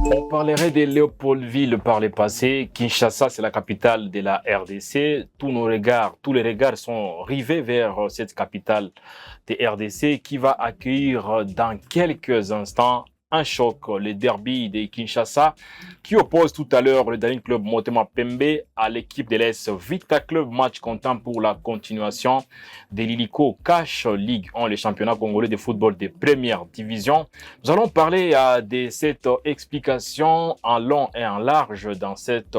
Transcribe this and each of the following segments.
On parlerait de Léopoldville par le passé. Kinshasa, c'est la capitale de la RDC. Tous les regards sont rivés vers cette capitale de RDC qui va accueillir dans quelques instants un choc, le derby de Kinshasa, qui oppose tout à l'heure le Daring Club Motema Pembe à l'équipe de l'Est Vita Club, match comptant pour la continuation de l'Ilico Cash League 1, le championnat congolais de football de première division. Nous allons parler de cette explication en long et en large dans cette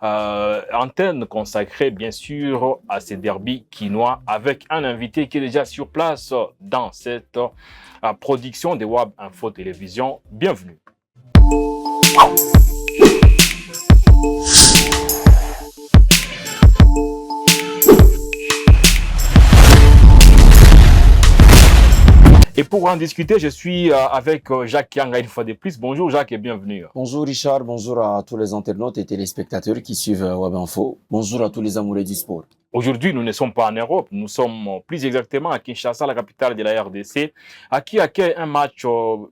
antenne consacrée bien sûr à ces derbys quinois avec un invité qui est déjà sur place dans cette production de WAB Info Télévision. Bienvenue. Et pour en discuter, je suis avec Jacques Kianga une fois de plus. Bonjour Jacques et bienvenue. Bonjour Richard, bonjour à tous les internautes et téléspectateurs qui suivent Web Info. Bonjour à tous les amoureux du sport. Aujourd'hui, nous ne sommes pas en Europe, nous sommes plus exactement à Kinshasa, la capitale de la RDC, à qui accueille un match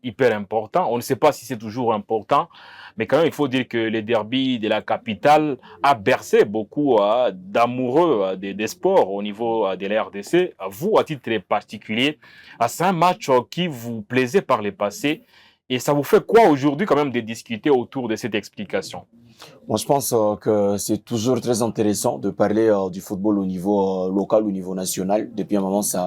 hyper important. On ne sait pas si c'est toujours important, mais quand même, il faut dire que le derby de la capitale a bercé beaucoup d'amoureux des sports au niveau de la RDC. Vous, à titre particulier, c'est un match qui vous plaisait par le passé. Et ça vous fait quoi aujourd'hui quand même de discuter autour de cette explication? Moi, je pense que c'est toujours très intéressant de parler du football au niveau local, au niveau national. Depuis un moment, c'est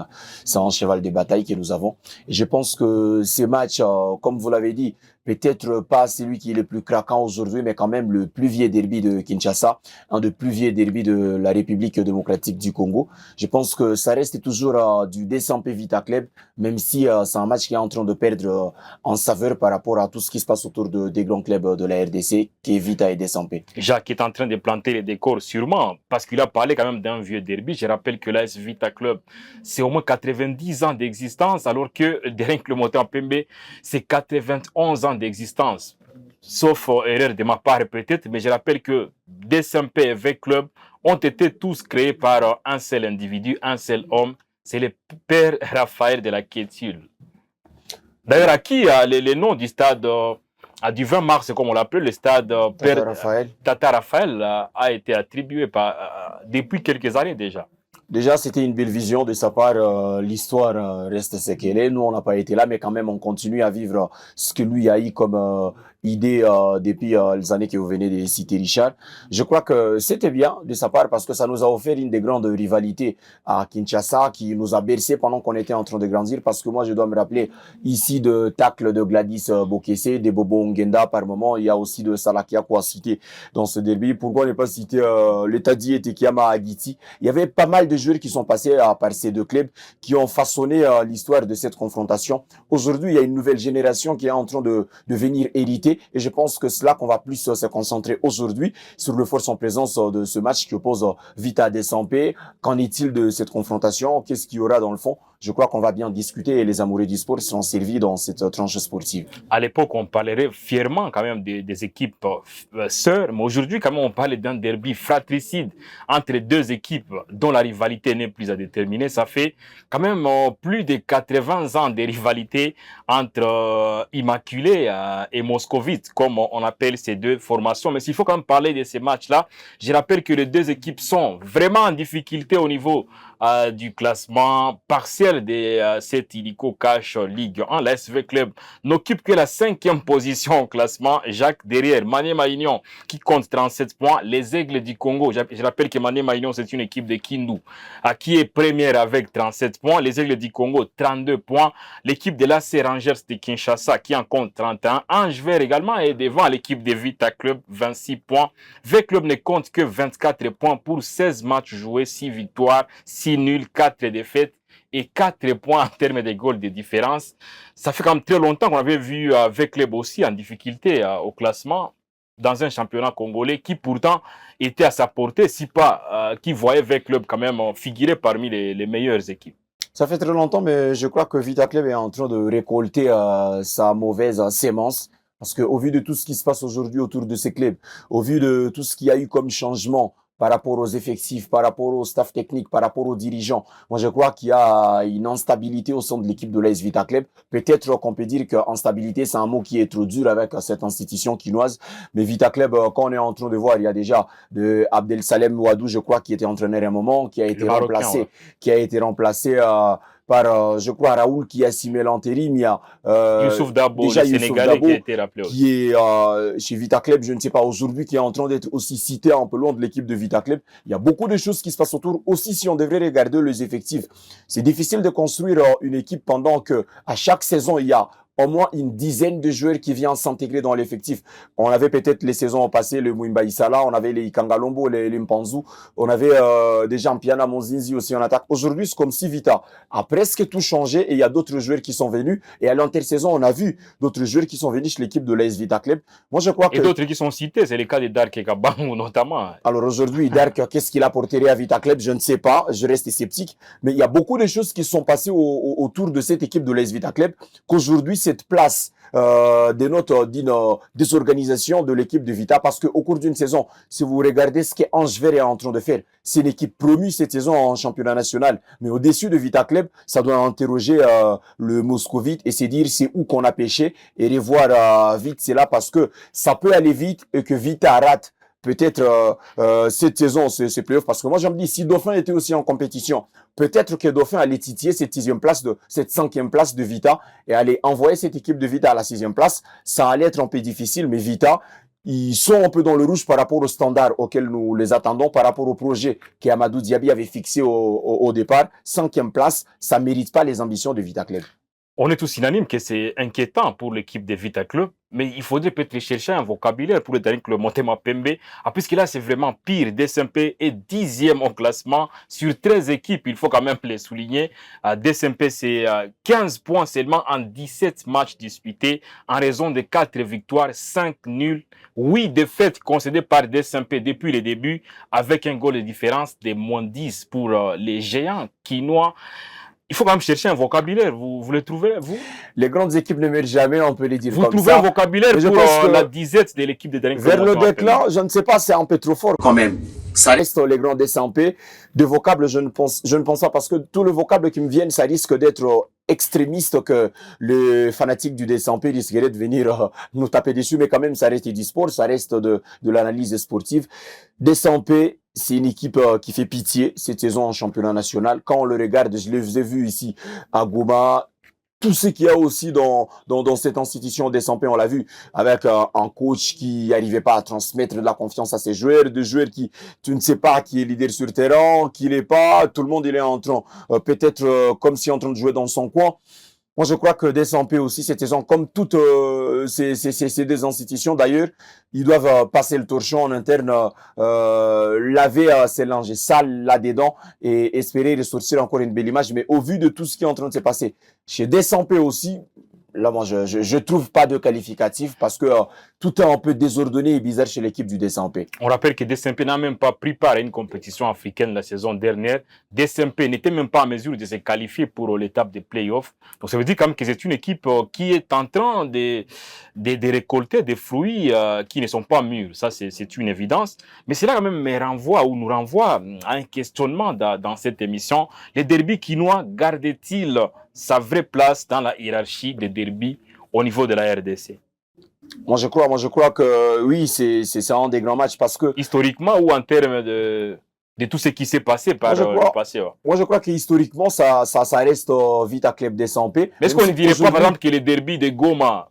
un cheval de bataille que nous avons. Et je pense que ces matchs, comme vous l'avez dit, peut-être pas celui qui est le plus craquant aujourd'hui, mais quand même le plus vieux derby de Kinshasa, un des plus vieux derby de la République démocratique du Congo. Je pense que ça reste toujours du DSMP Vita Club, même si c'est un match qui est en train de perdre en saveur par rapport à tout ce qui se passe autour des grands clubs de la RDC, qui est Vita et DSMP. Jacques est en train de planter les décors sûrement, parce qu'il a parlé quand même d'un vieux derby. Je rappelle que l'AS Vita Club, c'est au moins 90 ans d'existence, alors que Daring Club Motema Pembe, c'est 91 ans d'existence. Sauf erreur de ma part peut-être, mais je rappelle que DSMP et V Club ont été tous créés par un seul individu, un seul homme. C'est le père Raphaël de la Quétule. D'ailleurs, à qui les noms du stade du 20 mars, comme on l'appelle, le stade Tata Raphaël. Tata Raphaël a été attribué depuis quelques années déjà. Déjà, c'était une belle vision de sa part. L'histoire reste ce qu'elle est. Nous, on n'a pas été là, mais quand même, on continue à vivre ce que lui a eu comme idée depuis les années que vous venez de citer, Richard. Je crois que c'était bien de sa part parce que ça nous a offert une des grandes rivalités à Kinshasa qui nous a bercé pendant qu'on était en train de grandir. Parce que moi, je dois me rappeler ici de tacle de Gladys Bokesse, de Bobo Ngenda par moment. Il y a aussi de Salakia qu'on a cité dans ce derby. Pourquoi ne pas citer l'Etadi et Tekiyama Agiti? Il y avait pas mal de joueurs qui sont passés par ces deux clubs qui ont façonné l'histoire de cette confrontation. Aujourd'hui, il y a une nouvelle génération qui est en train de venir hériter et je pense que c'est là qu'on va plus se concentrer aujourd'hui sur le force en présence de ce match qui oppose Vita DSMP. Qu'en est-il de cette confrontation? Qu'est-ce qu'il y aura dans le fond? Je crois qu'on va bien discuter et les amoureux du sport seront servis dans cette tranche sportive. À l'époque, on parlerait fièrement quand même des équipes sœurs, mais aujourd'hui, quand même, on parle d'un derby fratricide entre deux équipes dont la rivalité n'est plus à déterminer. Ça fait quand même plus de 80 ans de rivalité entre Immaculée et Moscovite, comme on appelle ces deux formations. Mais s'il faut quand même parler de ces matchs-là, je rappelle que les deux équipes sont vraiment en difficulté au niveau du classement partiel de cette Illico Cash Ligue 1. La SV Club n'occupe que la 5e position au classement. Jacques derrière Maniema Union qui compte 37 points. Les Aigles du Congo, je rappelle que Maniema Union c'est une équipe de Kindu qui est première avec 37 points. Les Aigles du Congo 32 points. L'équipe de l'AC Rangers de Kinshasa qui en compte 31. Ange Vert également est devant l'équipe de Vita Club 26 points. V Club ne compte que 24 points pour 16 matchs joués, 6 victoires, 6 nuls, 4 défaites et 4 points en termes de goals de différence. Ça fait quand même très longtemps qu'on avait vu V-Club aussi en difficulté au classement dans un championnat congolais qui pourtant était à sa portée, si pas qui voyait V-Club quand même figurer parmi les meilleures équipes. Ça fait très longtemps, mais je crois que Vita Club est en train de récolter sa mauvaise sémence. Parce qu'au vu de tout ce qui se passe aujourd'hui autour de ces clubs, au vu de tout ce qu'il y a eu comme changement par rapport aux effectifs, par rapport au staff technique, par rapport aux dirigeants. Moi, je crois qu'il y a une instabilité au sein de l'équipe de l'AS Vita Club. Peut-être qu'on peut dire qu'instabilité, c'est un mot qui est trop dur avec cette institution quinoise. Mais Vita Club, quand on est en train de voir, il y a déjà de Abdel Salem Ouadou, je crois, qui était entraîneur à un moment, qui a été remplacé, ouais. qui a été remplacé par, je crois, Raoul qui a signé l'intérim. Il y a Youssouf Dabo, déjà le Youssouf Sénégalais Dabo, qui a été rappelé aussi. qui est chez Vita Club, je ne sais pas aujourd'hui, qui est en train d'être aussi cité un peu loin de l'équipe de Vita Club. Il y a beaucoup de choses qui se passent autour. Aussi, si on devrait regarder les effectifs, c'est difficile de construire une équipe pendant que à chaque saison, il y a au moins une dizaine de joueurs qui viennent s'intégrer dans l'effectif. On avait peut-être les saisons passées, le Mwimba Isala, on avait les Ikangalombo, les Mpanzu, on avait déjà Mpiana Monzinzi aussi en attaque. Aujourd'hui, c'est comme si Vita a presque tout changé et il y a d'autres joueurs qui sont venus. Et à l'intersaison, on a vu d'autres joueurs qui sont venus chez l'équipe de l'AS Vita Club. Moi, je crois Et d'autres qui sont cités, c'est le cas de Dark et Kabangou notamment. Alors aujourd'hui, Dark, qu'est-ce qu'il apporterait à Vita Club? Je ne sais pas, je reste sceptique. Mais il y a beaucoup de choses qui sont passées autour de cette équipe de l'AS Vita Club qu'aujourd'hui, cette place d'une désorganisation de l'équipe de Vita, parce qu'au cours d'une saison, si vous regardez ce qu'Ange Vert est en train de faire, c'est une équipe promue cette saison en championnat national. Mais au-dessus de Vita Club, ça doit interroger le Moscovite et se dire c'est où qu'on a pêché et revoir vite c'est là parce que ça peut aller vite et que Vita rate peut-être cette saison, c'est playoffs. Parce que moi, je me dis, si Dauphin était aussi en compétition, peut-être que Dauphin allait titiller cette cette 5e place de Vita et aller envoyer cette équipe de Vita à la 6e place. Ça allait être un peu difficile, mais Vita, ils sont un peu dans le rouge par rapport aux standards auxquels nous les attendons, par rapport au projet qu'Amadou Diaby avait fixé au départ. 5e place, ça mérite pas les ambitions de Vita Club. On est tous unanimes que c'est inquiétant pour l'équipe de Vita Club, mais il faudrait peut-être chercher un vocabulaire pour le dernier club Motema Pembe. Puisque là, c'est vraiment pire. DSMP est 10e au classement sur 13 équipes. Il faut quand même les souligner. DSMP, c'est 15 points seulement en 17 matchs disputés en raison de 4 victoires, 5 nuls, 8 défaites concédées par DSMP depuis le début avec un goal de différence de -10 pour les géants quinois. Il faut quand même chercher un vocabulaire. Vous le trouvez, vous? Les grandes équipes ne meurent jamais, on peut les dire vous comme ça. Vous trouvez un vocabulaire pour la disette de l'équipe de Daniel vers le déclin, je ne sais pas, c'est un peu trop fort quand même. Ça reste les grands DSMP. De vocable, je ne pense pas parce que tout le vocable qui me vient, ça risque d'être extrémiste que les fanatiques du DSMP risqueraient de venir nous taper dessus. Mais quand même, ça reste du sport, ça reste de l'analyse sportive. DSMP, c'est une équipe qui fait pitié cette saison en championnat national. Quand on le regarde, je les ai vus ici à Goma, tout ce qu'il y a aussi dans cette institution DSMP, on l'a vu, avec un coach qui n'arrivait pas à transmettre de la confiance à ses joueurs, de joueurs qui, tu ne sais pas qui est leader sur le terrain, qui l'est pas, tout le monde il est en train, peut-être comme si en train de jouer dans son coin. Moi, je crois que DSMP aussi, cette saison, comme toutes ces deux institutions, d'ailleurs, ils doivent passer le torchon en interne, laver ces linges sales là-dedans et espérer ressortir encore une belle image. Mais au vu de tout ce qui est en train de se passer chez DSMP aussi, là, moi, je trouve pas de qualificatif parce que tout est un peu désordonné et bizarre chez l'équipe du DSMP. On rappelle que DSMP n'a même pas pris part à une compétition africaine la saison dernière. DSMP n'était même pas en mesure de se qualifier pour l'étape des playoffs. Donc, ça veut dire quand même que c'est une équipe qui est en train de récolter des fruits qui ne sont pas mûrs. Ça, c'est une évidence. Mais cela quand même nous renvoie à un questionnement dans cette émission. Les derbys quinois gardent-ils sa vraie place dans la hiérarchie des derbys au niveau de la RDC? Moi, je crois que oui, c'est un des grands matchs parce que... Historiquement ou en termes de tout ce qui s'est passé par le passé. Ouais. Moi, je crois que historiquement, ça reste Vita Club DSMP. Mais est-ce qu'on ne dirait pas, par exemple, que les derbys de Goma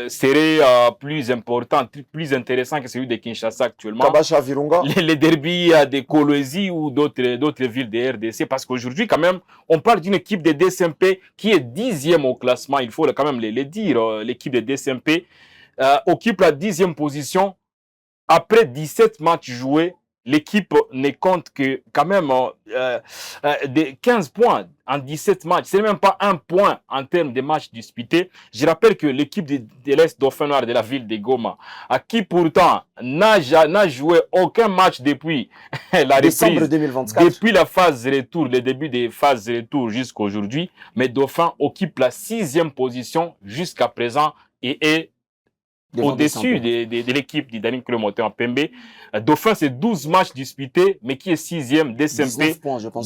serait plus important, plus intéressant que celui de Kinshasa actuellement? Kabasha, Virunga. Les derbys de Kolwezi ou d'autres villes de RDC, parce qu'aujourd'hui, quand même, on parle d'une équipe de DSMP qui est 10e au classement, il faut quand même le dire. L'équipe de DSMP occupe la 10e position après 17 matchs joués. L'équipe ne compte que quand même 15 points en 17 matchs. Ce n'est même pas un point en termes de matchs disputés. Je rappelle que l'équipe de l'Est Dauphin Noir de la ville de Goma, à qui pourtant n'a joué aucun match depuis la décembre 2024. Depuis la phase retour, le début des phases retour jusqu'à aujourd'hui. Mais Dauphin occupe la 6e position jusqu'à présent et est au-dessus de l'équipe de Daring Club Moteur Pembe. Dauphin, c'est 12 matchs disputés, mais qui est 6e, DSMP,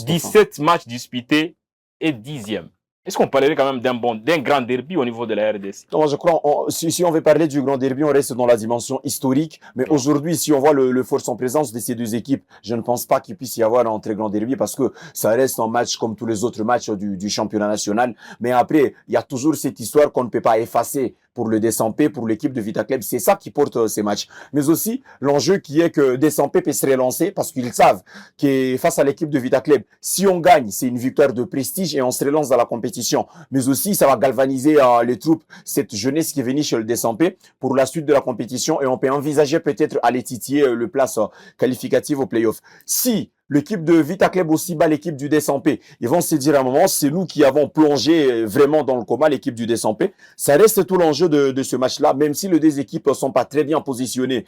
17 matchs disputés et 10e. Est-ce qu'on parlerait quand même d'un grand derby au niveau de la RDC? Non, je crois, si on veut parler du grand derby, on reste dans la dimension historique. Mais aujourd'hui, si on voit le force en présence de ces deux équipes, je ne pense pas qu'il puisse y avoir un très grand derby parce que ça reste un match comme tous les autres matchs du championnat national. Mais après, il y a toujours cette histoire qu'on ne peut pas effacer pour le Desampé, pour l'équipe de Vita Club. C'est ça qui porte ces matchs. Mais aussi, l'enjeu qui est que Desampé peut se relancer parce qu'ils savent que face à l'équipe de Vita Club, si on gagne, c'est une victoire de prestige et on se relance dans la compétition. Mais aussi, ça va galvaniser les troupes, cette jeunesse qui est venue chez le Desampé pour la suite de la compétition et on peut envisager peut-être aller titiller le place qualificative au play-off. Si l'équipe de Vita Club aussi bat l'équipe du Desampé, ils vont se dire à un moment, c'est nous qui avons plongé vraiment dans le coma l'équipe du Desampé. Ça reste tout l'enjeu de ce match-là, même si les deux équipes ne sont pas très bien positionnées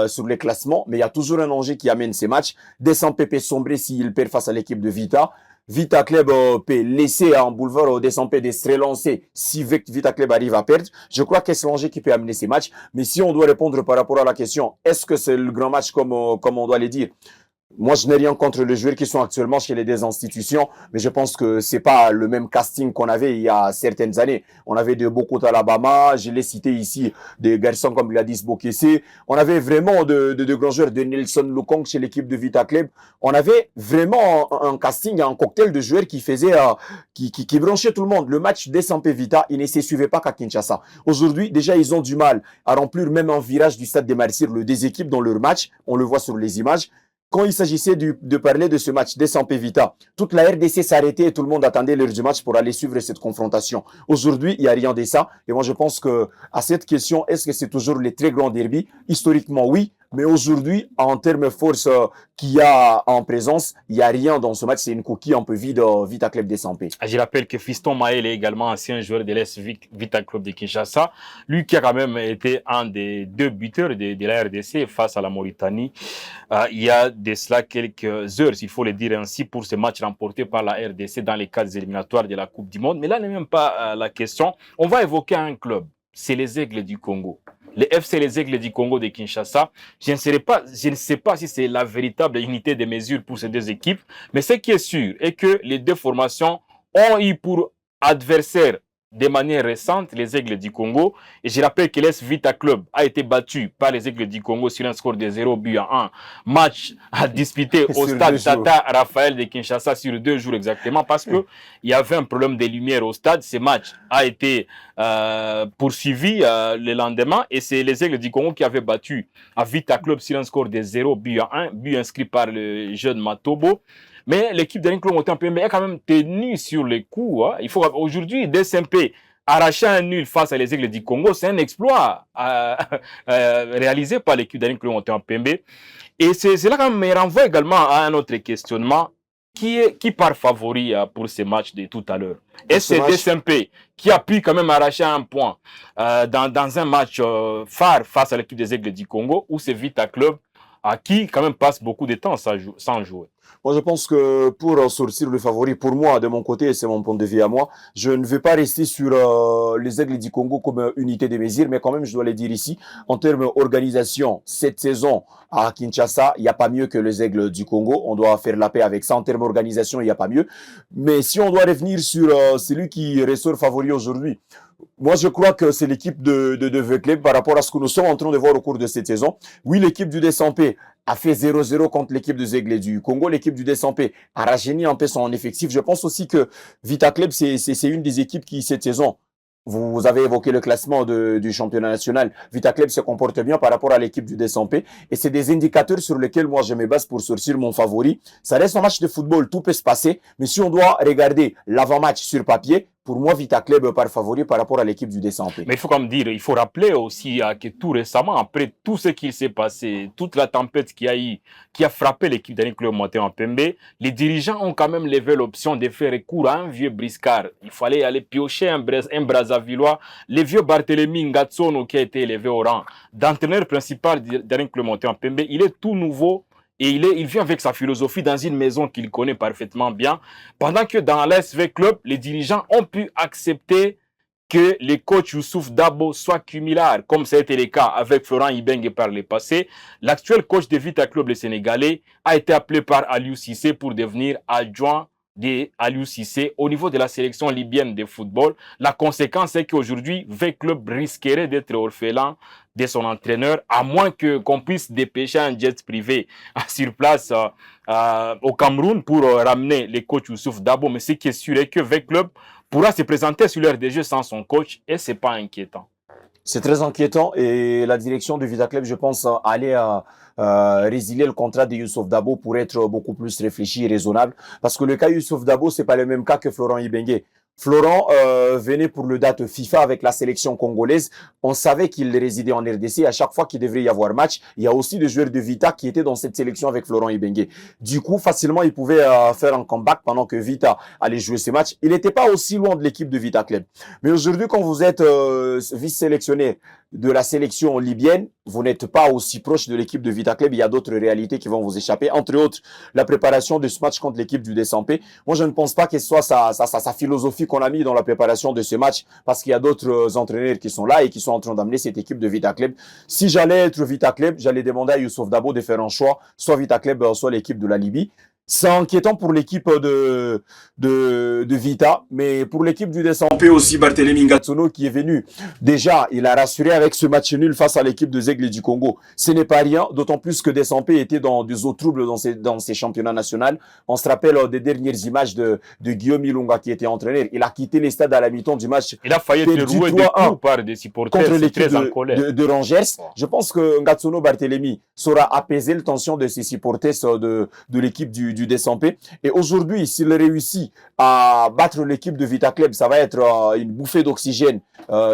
sur les classements, mais il y a toujours un enjeu qui amène ces matchs. Desampé peut sombrer s'il perd face à l'équipe de Vita. Vita Club peut laisser un boulevard au Desampé de se relancer si Vita Club arrive à perdre. Je crois que c'est l'enjeu qui peut amener ces matchs. Mais si on doit répondre par rapport à la question, est-ce que c'est le grand match comme on doit le dire? Moi, je n'ai rien contre les joueurs qui sont actuellement chez les deux institutions, mais je pense que c'est pas le même casting qu'on avait il y a certaines années. On avait de Boko Alabama, je l'ai cité ici, des garçons comme Gladys Bokesse. On avait vraiment de grands joueurs, de Nelson Lukong chez l'équipe de Vita Club. On avait vraiment un casting, un cocktail de joueurs qui faisait, qui branchait tout le monde. Le match Desampé Vita, il ne se suivait pas qu'à Kinshasa. Aujourd'hui, déjà, ils ont du mal à remplir même un virage du stade des Martyrs, le des équipes dans leur match. On le voit sur les images. Quand il s'agissait de parler de ce match Desampé Vita, toute la RDC s'arrêtait et tout le monde attendait l'heure du match pour aller suivre cette confrontation. Aujourd'hui, il n'y a rien de ça. Et moi, je pense que à cette question, est-ce que c'est toujours les très grands derbys? Historiquement, oui. Mais aujourd'hui, en termes force qu'il y a en présence, il n'y a rien dans ce match. C'est une coquille un peu vide, Vita Club Desampé. Je rappelle que Fiston Maël est également ancien joueur de l'Est Vita Club de Kinshasa. Lui qui a quand même été un des deux buteurs de la RDC face à la Mauritanie. Il y a de cela quelques heures, s'il faut le dire ainsi, pour ce match remporté par la RDC dans les cadres éliminatoires de la Coupe du Monde. Mais là n'est même pas la question. On va évoquer un club. C'est les Aigles du Congo. Les FC Les Aigles du Congo de Kinshasa, je ne sais pas si c'est la véritable unité de mesure pour ces deux équipes, mais ce qui est sûr est que les deux formations ont eu pour adversaire de manière récente les Aigles du Congo. Et je rappelle que l'Est Vita Club a été battu par les Aigles du Congo sur un score de 0-1. Match à disputer au stade Tata Raphaël de Kinshasa sur 2 jours exactement parce que il y avait un problème de lumière au stade. Ce match a été poursuivi le lendemain et c'est les Aigles du Congo qui avaient battu à Vita Club sur un score de 0-1, but inscrit par le jeune Matobo. Mais l'équipe de Club Moteur Pembe est quand même tenue sur les coups. Hein. Il faut aujourd'hui, DSMP, arracher un nul face à les Aigles du Congo, c'est un exploit réalisé par l'équipe de Club Moteur Pembe. Et c'est là quand même me renvoie également à un autre questionnement qui part favori pour ce match de tout à l'heure. Est-ce que DSMP qui a pu quand même arracher un point dans un match phare face à l'équipe des Aigles du Congo ou c'est Vita Club à qui quand même passe beaucoup de temps sans jouer? Moi, je pense que pour sortir le favori, pour moi, de mon côté, c'est mon point de vue à moi, je ne vais pas rester sur les Aigles du Congo comme unité de mesure, mais quand même, je dois le dire ici, en termes d'organisation, cette saison à Kinshasa, il n'y a pas mieux que les Aigles du Congo. On doit faire la paix avec ça. En termes d'organisation, il n'y a pas mieux. Mais si on doit revenir sur celui qui ressort favori aujourd'hui, moi, je crois que c'est l'équipe de Vecleb par rapport à ce que nous sommes en train de voir au cours de cette saison. Oui, l'équipe du Desampé a fait 0-0 contre l'équipe des Aigles du Congo. L'équipe du Desampé a rajeuni un peu son effectif. Je pense aussi que Vita Club, c'est une des équipes qui, cette saison, vous avez évoqué le classement du championnat national. Vita Club se comporte bien par rapport à l'équipe du Desampé. Et c'est des indicateurs sur lesquels moi je me base pour sortir mon favori. Ça reste un match de football, tout peut se passer. Mais si on doit regarder l'avant-match sur papier, pour moi, Vita Club part favori par rapport à l'équipe du Desampé. Mais il faut comme dire, il faut rappeler aussi que tout récemment, après tout ce qui s'est passé, toute la tempête qui a frappé l'équipe d'Alain Club Moteur Pembe, les dirigeants ont quand même levé l'option de faire recours à un vieux briscard. Il fallait aller piocher un Brazzavillois, le vieux Barthélemy Ngatsono qui a été élevé au rang d'entraîneur principal d'Alain Club Moteur Pembe. Il est tout nouveau. Et il vient avec sa philosophie dans une maison qu'il connaît parfaitement bien. Pendant que dans l'SV Club, les dirigeants ont pu accepter que les coachs Youssouf Dabo soient cumulards, comme ça a été le cas avec Florent Ibenge par le passé. L'actuel coach de Vita Club, le Sénégalais, a été appelé par Aliou Cissé pour devenir adjoint d'Aliou Cissé au niveau de la sélection libyenne de football. La conséquence est qu'aujourd'hui, V-Club risquerait d'être orphelin de son entraîneur, à moins qu'on puisse dépêcher un jet privé sur place au Cameroun pour ramener les coachs Youssouf Dabo. Mais ce qui est sûr est que V-Club pourra se présenter sur l'heure des jeux sans son coach et c'est pas inquiétant. C'est très inquiétant et la direction du Vita Club, je pense, allait résilier le contrat de Youssouf Dabo pour être beaucoup plus réfléchi et raisonnable. Parce que le cas Youssouf Dabo, c'est pas le même cas que Florent Ibenge. Florent venait pour le date FIFA avec la sélection congolaise. On savait qu'il résidait en RDC. À chaque fois qu'il devrait y avoir match, il y a aussi des joueurs de Vita qui étaient dans cette sélection avec Florent Ibenge. Du coup, facilement, il pouvait faire un comeback pendant que Vita allait jouer ses matchs. Il n'était pas aussi loin de l'équipe de Vita Club. Mais aujourd'hui, quand vous êtes vice-sélectionné de la sélection libyenne, vous n'êtes pas aussi proche de l'équipe de Vita Club. Il y a d'autres réalités qui vont vous échapper. Entre autres, la préparation de ce match contre l'équipe du Desampé. Moi, je ne pense pas que ce soit sa philosophie qu'on a mis dans la préparation de ce match parce qu'il y a d'autres entraîneurs qui sont là et qui sont en train d'amener cette équipe de Vita Club. Si j'allais être Vita Club, j'allais demander à Youssouf Dabo de faire un choix, soit Vita Club, soit l'équipe de la Libye. C'est inquiétant pour l'équipe de Vita, mais pour l'équipe du Desampé aussi, Barthélémy Ngatsono qui est venu. Déjà, il a rassuré avec ce match nul face à l'équipe de Zègle du Congo. Ce n'est pas rien, d'autant plus que Desampé était dans des eaux troubles dans ses championnats nationaux. On se rappelle des dernières images de Guillaume Ilunga qui était entraîneur. Il a quitté les stades à la mi-temps du match. Il a failli être roué de coups par des supporters contre l'équipe de Rangers. Je pense que Ngatsono Barthélémy saura apaiser le tension de ses supporters de l'équipe du Desampé. Et aujourd'hui, s'il réussit à battre l'équipe de Vita Club, ça va être une bouffée d'oxygène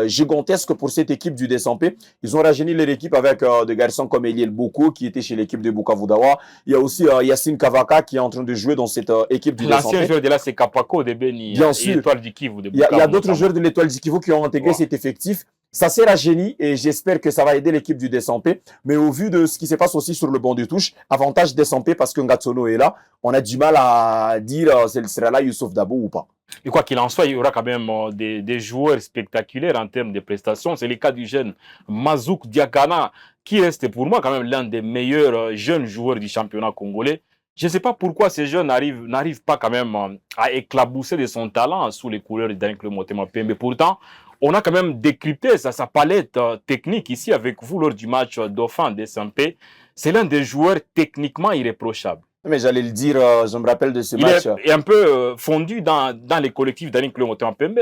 gigantesque pour cette équipe du Desampé. Ils ont rajeuni leur équipe avec des garçons comme Eliel Boko qui était chez l'équipe de Bukavu Dawa. Il y a aussi Yacine Kavaka qui est en train de jouer dans cette équipe du Desampé. L'ancien joueur de là, c'est Kapako de Beni. Bien sûr. L'Étoile du Kivu de Il y a d'autres joueurs de l'Étoile du Kivu qui ont intégré cet effectif. Ça sert à génie et j'espère que ça va aider l'équipe du Desampé. Mais au vu de ce qui se passe aussi sur le banc de touche, avantage Desampé parce que Ngatsono est là. On a du mal à dire ce sera là Youssouf Dabo ou pas. Et quoi qu'il en soit, il y aura quand même des joueurs spectaculaires en termes de prestations. C'est le cas du jeune Mazouk Diakana, qui reste pour moi quand même l'un des meilleurs jeunes joueurs du championnat congolais. Je ne sais pas pourquoi ces jeunes n'arrivent pas quand même à éclabousser de son talent sous les couleurs d'Alain Motema Pembe. Pourtant, on a quand même décrypté sa palette technique ici avec vous lors du match Dauphin Desampé. C'est l'un des joueurs techniquement irréprochables. Mais j'allais le dire, je me rappelle de ce match. Il est un peu fondu dans les collectifs d'Alain Motema Pembe,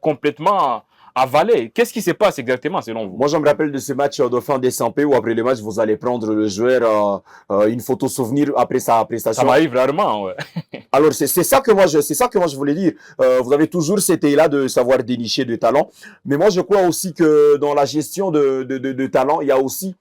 complètement avalé. Qu'est-ce qui se passe exactement selon vous? Moi, je me rappelle de ce match Dauphin Desampé où après le match, vous allez prendre le joueur une photo souvenir après sa prestation. Ça m'arrive rarement, ouais. Alors, c'est ça que moi je voulais dire. Vous avez toujours cet élan de savoir dénicher de talent. Mais moi, je crois aussi que dans la gestion de talent, il y a aussi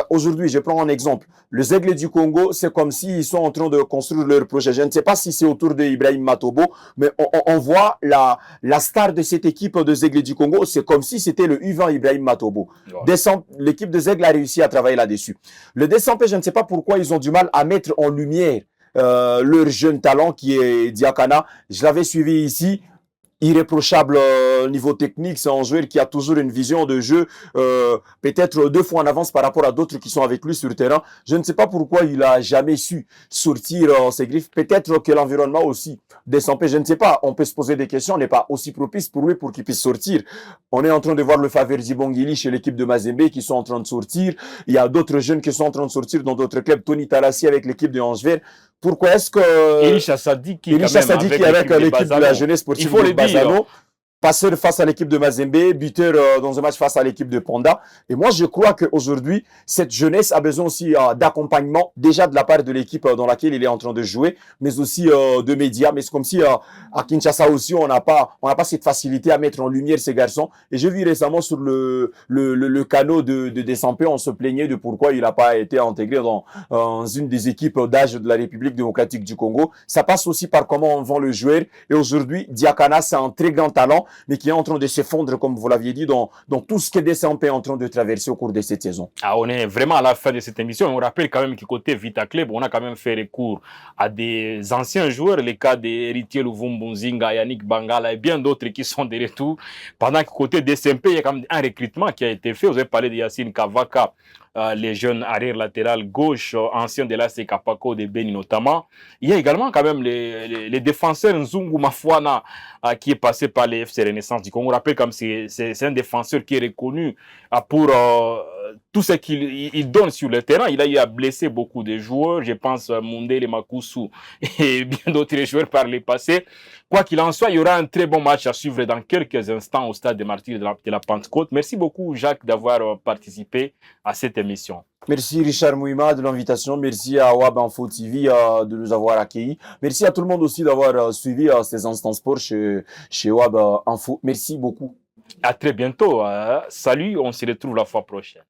aujourd'hui, je prends un exemple. Le Zègle du Congo, c'est comme s'ils sont en train de construire leur projet. Je ne sais pas si c'est autour de Ibrahim Matobo, mais on voit la star de cette équipe de Zègle du Congo. C'est comme si c'était le U20 Ibrahim Matobo. Ouais. L'équipe de Zègle a réussi à travailler là-dessus. Le Desampé, je ne sais pas pourquoi ils ont du mal à mettre en lumière leur jeune talent qui est Diakana. Je l'avais suivi ici. Irréprochable niveau technique, c'est un joueur qui a toujours une vision de jeu peut-être 2 fois en avance par rapport à d'autres qui sont avec lui sur le terrain. Je ne sais pas pourquoi il a jamais su sortir ses griffes. Peut-être que l'environnement aussi Desampé, je ne sais pas. On peut se poser des questions, on n'est pas aussi propice pour lui pour qu'il puisse sortir. On est en train de voir le Faverdi Bongili chez l'équipe de Mazembe qui sont en train de sortir. Il y a d'autres jeunes qui sont en train de sortir dans d'autres clubs. Tony Talassi avec l'équipe de Angers. Pourquoi est-ce que Elisha Sadi qui est avec l'équipe de la jeunesse sportive de Bazano, passeur face à l'équipe de Mazembe, buteur dans un match face à l'équipe de Panda. Et moi, je crois qu'aujourd'hui, cette jeunesse a besoin aussi d'accompagnement, déjà de la part de l'équipe dans laquelle il est en train de jouer, mais aussi de médias. Mais c'est comme si à Kinshasa aussi, on n'a pas cette facilité à mettre en lumière ces garçons. Et j'ai vu récemment sur le canot de Desampé, on se plaignait de pourquoi il n'a pas été intégré dans une des équipes d'âge de la République démocratique du Congo. Ça passe aussi par comment on vend le joueur. Et aujourd'hui, Diakana, c'est un très grand talent. mais qui est en train de s'effondrer, comme vous l'aviez dit, dans tout ce que DCMP est en train de traverser au cours de cette saison. Ah, on est vraiment à la fin de cette émission. On rappelle quand même que côté Vita Club, on a quand même fait recours à des anciens joueurs, les cas d'Héritier Luvumbu-Nzinga, Yannick Bangala et bien d'autres qui sont de retour. Pendant que côté DCMP, il y a quand même un recrutement qui a été fait. Vous avez parlé de Yacine Kavaka, les jeunes arrière latéral gauche, anciens de l'AC Kapako de Beni notamment. Il y a également quand même les défenseurs Nzungu Mafuana qui est passé par les FC Renaissance du Congo. On rappelle comme c'est un défenseur qui est reconnu pour tout ce qu'il donne sur le terrain. Il a eu à blesser beaucoup de joueurs. Je pense à Mundele Makusu et bien d'autres joueurs par le passé. Quoi qu'il en soit, il y aura un très bon match à suivre dans quelques instants au stade des Martyrs de la Pentecôte. Merci beaucoup, Jacques, d'avoir participé à cette émission. Merci Richard Mouima de l'invitation. Merci à WAB Info TV de nous avoir accueillis. Merci à tout le monde aussi d'avoir suivi ces instants sport chez WAB Info. Merci beaucoup. À très bientôt. Salut, on se retrouve la fois prochaine.